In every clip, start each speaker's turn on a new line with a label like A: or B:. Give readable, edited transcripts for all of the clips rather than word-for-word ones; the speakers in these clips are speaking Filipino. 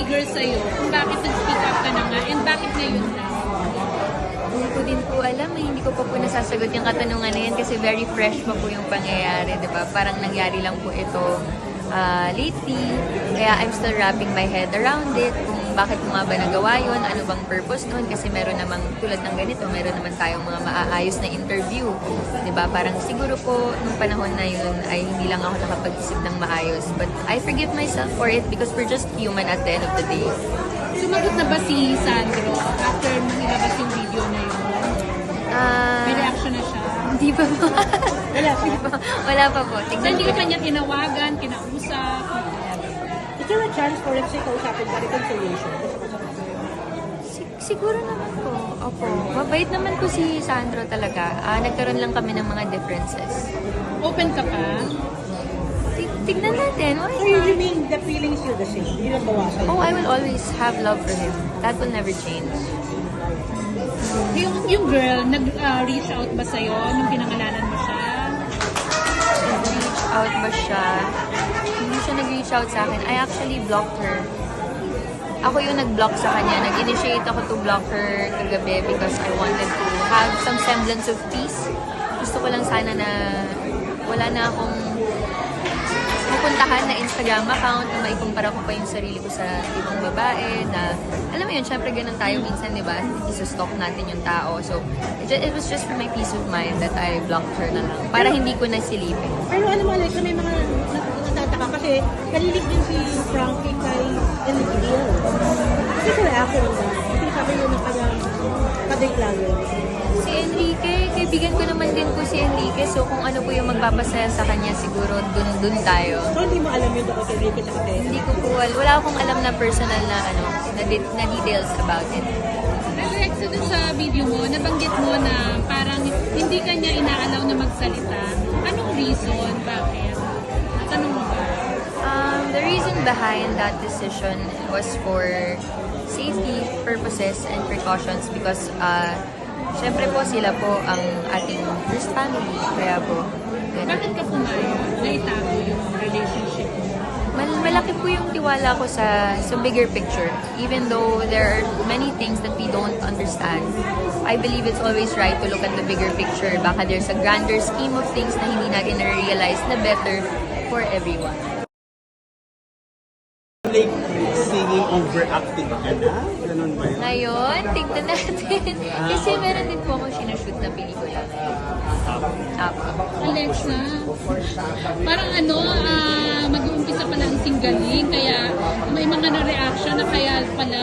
A: nag-trigger sa'yo kung bakit nag-speak up ka na nga and bakit ngayon lang?
B: Hindi ko din po alam eh. Hindi ko pa po nasasagot yung katanungan na yan kasi very fresh pa po yung pangyayari, di ba? Parang nangyari lang po ito lately. Kaya I'm still wrapping my head around it. Kung bakit ko nga ba nagawa yun, ano bang purpose nun? Kasi meron namang tulad ng ganito, meron naman tayong mga maaayos na interview. Di ba? Parang siguro po nung panahon na yun ay hindi lang ako nakapag-isip ng maayos. But I forgive myself for it because we're just human at the end of the day.
A: Sumagot na ba si Sandro after nilabas yung video na yun? May reaction na siya?
B: Hindi pa po. Wala pa po.
A: So, hindi ka pa niya tinawagan, kinausap?
C: Is there a chance for let's say kausapin ka reconciliation?
B: Siguro naman po. Opo. Mabait naman po si Sandro talaga. Nagkaroon lang kami ng mga differences.
A: Open ka pa?
B: Tignan natin. Why
C: So you
B: not?
C: mean the feelings still the same? Hindi na bawasan?
B: Oh, I will always have love for him. That will never change.
A: Yung girl, nag-reach out ba sa'yo nung pinangalanan mo siya?
B: Nag-reach out ba siya? Hindi siya nag-reach out sa akin. I actually blocked her. Ako yung nag-block sa kanya. Nag-initiate ako to block her kagabi because I wanted to have some semblance of peace. Gusto ko lang sana na wala na akong mapuntahan na Instagram account na maikumpara ko pa yung sarili ko sa ibang babae na, alam mo yun, syempre ganun tayo minsan, di ba? Isustalk natin yung tao. So, it was just for my peace of mind that I blocked her na lang. Para hindi ko na silipin.
C: Pero alam mo, Alexa, may mga natataka kasi nalilig din si Frankie kay Enrique Hill. Kasi ko reaction na. Kasi sabi yun ng kanyang kadeklaryo.
B: Si Enrique, kaibigan ko naman din po si Enrique. So, kung ano po yung magpapasaya sa kanya, siguro dun tayo.
C: So hindi mo alam yun ako kay Enrique sa kay
B: Hindi ko po, wala akong alam na personal na, na details about it.
A: Alexa, dun sa video mo, nabanggit mo na parang hindi ka niya inaalaw na magsalita. Anong reason? Bakit? Tanong mo ba?
B: The reason behind that decision was for safety purposes and precautions because syempre po sila po ang ating first family. Kaya po, ganun.
A: Bakit ka pumayag na itago yung relationship mo?
B: Malaki po yung tiwala ko sa bigger picture. Even though there are many things that we don't understand, I believe it's always right to look at the bigger picture. Baka there's a grander scheme of things na hindi natin na-realize na better for everyone.
D: Like singing overacting ka na? Ganun ba yun?
B: Ngayon, tignan natin. Kasi meron din po akong sinushoot na pelikula ngayon. Apo.
A: Alexa, parang mag-uumpisa pala ang singgaling, kaya may mga na-reaction na kaya pala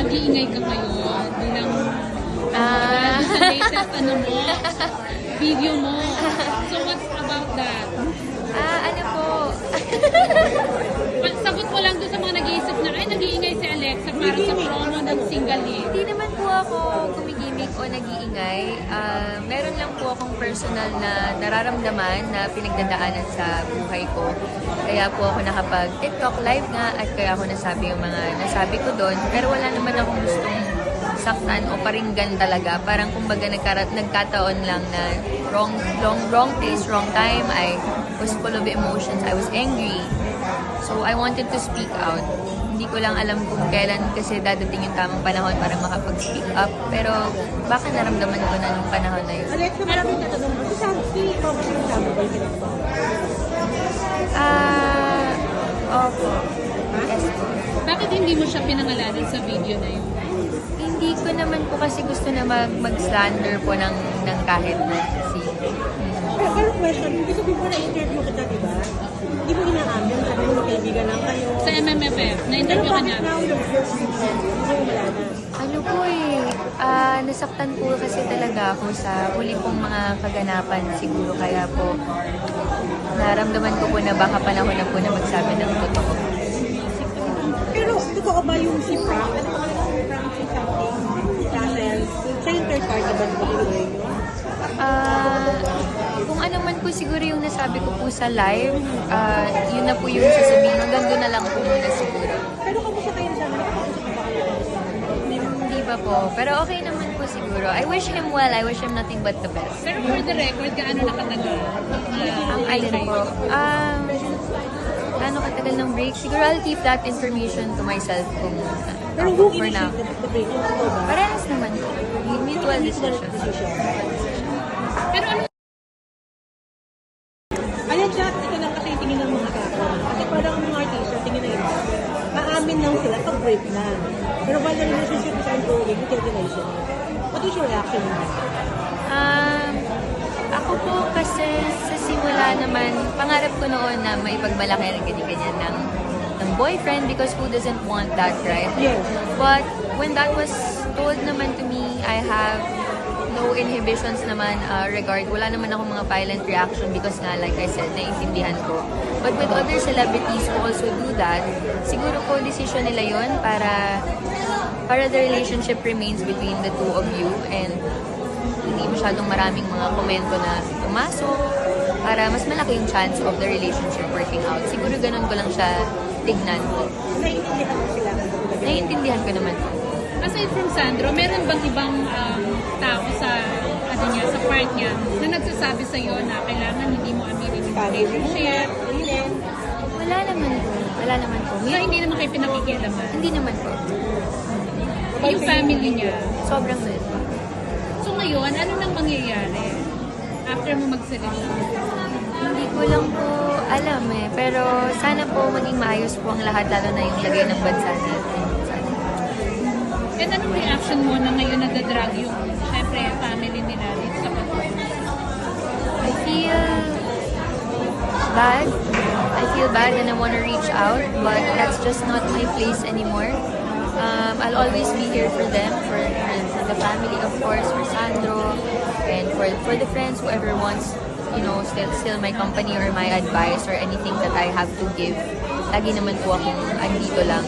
A: nag-iingay ka ngayon bilang sa latest video mo. So what's about that?
B: Ano po?
A: Sagot mo lang doon sa mga nag-iisip na, ay, nag-iingay si Alexa para sa promo ng singgaling.
B: Hindi naman po ako kumigimik o nag-iingay. Meron lang po akong personal na nararamdaman na pinagdadaanan sa buhay ko. Kaya po ako nakapag-TikTok live nga at kaya ako nasabi yung mga nasabi ko doon. Pero wala naman akong gustong saktan o paringgan talaga. Parang kumbaga nagkataon lang na wrong place, wrong time. I was full of emotions. I was angry. So I wanted to speak out. Hindi ko lang alam kung kailan kasi dadating yung tamang panahon para makapag-speak up. Pero baka naramdaman ko na nung panahon na yun.
C: Alexa, maraming tatanong mo. Si Frankie sinasama ba yung pinagbawa?
B: Opo. Yes po.
A: Bakit hindi mo siya pinangalanan sa video na yun?
B: Hindi ko naman po kasi gusto na mag-slander po ng kahit na si...
C: Pero question, kasi before na-interview kita, diba? Hindi mo inaamin, sabi mo kaibigan lang kayo.
A: Sa MMFF,
C: Pero
A: na-interview ka
C: bakit
A: niya.
C: now yung first season, hindi mo malala?
B: Ano po nasaktan po kasi talaga ako sa huli pong mga kaganapan siguro. Kaya po, naramdaman ko po na baka panahon na po na magsabi ng totoo.
C: Pero totoo ba yung si Frank? Ano ba yung Frank si something? Russell? Siya yung third party ba diba tinuloy nyo?
B: Kung ano man po siguro yung nasabi ko po sa live, yun na po yung sasabihin. Hanggang doon na lang po muna siguro.
C: Pero kamusta kayo sa amin? Kamusta ka ba kayo?
B: Hindi pa po. Pero okay naman po siguro. I wish him well. I wish him nothing but the best.
A: Pero for the record, gaano nakatagal?
B: Ang alin po. gaano katagal ng break. Siguro I'll keep that information to myself kung
C: Pero who
B: for now.
C: initiated the break? Yung ikaw ba?
B: Parehas naman po. Mutual decision.
A: Pero ano
C: Ano chat, ito lang kasi yung tingin ng mga tao. Kasi parang ang mga artista, tingin na iba, aamin lang sila pag break na. Pero while the relationship is ongoing, you can deny sila. What is your reaction on that?
B: Ako po kasi sa simula naman, pangarap ko noon na maipagmalaki ng ganyan ng boyfriend because who doesn't want that, right?
C: Yes.
B: But when that was told naman to me, I have no inhibitions naman wala naman ako mga violent reaction because nga, like I said, naiintindihan ko. But with other celebrities who also do that, siguro po decision nila yon para the relationship remains between the two of you and hindi masyadong maraming mga komento na pumasok para mas malaki yung chance of the relationship working out. Siguro ganun ko lang siya tignan po.
C: Naiintindihan mo sila.
B: Naiintindihan ko naman po.
A: aside from Sandro, meron bang ibang tao sa sa part niya na nagsasabi sa iyo na kailangan hindi mo aminin yung relationship?
B: Wala naman po. Wala naman po.
A: So, hindi naman kayo pinakikialaman?
B: Hindi naman po.
A: Yung family niya?
B: Sobrang good po.
A: So ngayon, ano nang mangyayari after mo magsalita?
B: Hindi ko lang po alam eh. Pero sana po maging maayos po ang lahat, lalo na yung lagay ng bansa natin. Sana.
A: And anong reaction mo na ngayon nadadrag yung, syempre, family nila dito sa pag-uwi?
B: I feel bad. I feel bad and I want to reach out, but that's just not my place anymore. I'll always be here for them, for the family, of course, for Sandro, and for the friends, whoever wants, still my company or my advice or anything that I have to give. Lagi naman po akong andito lang.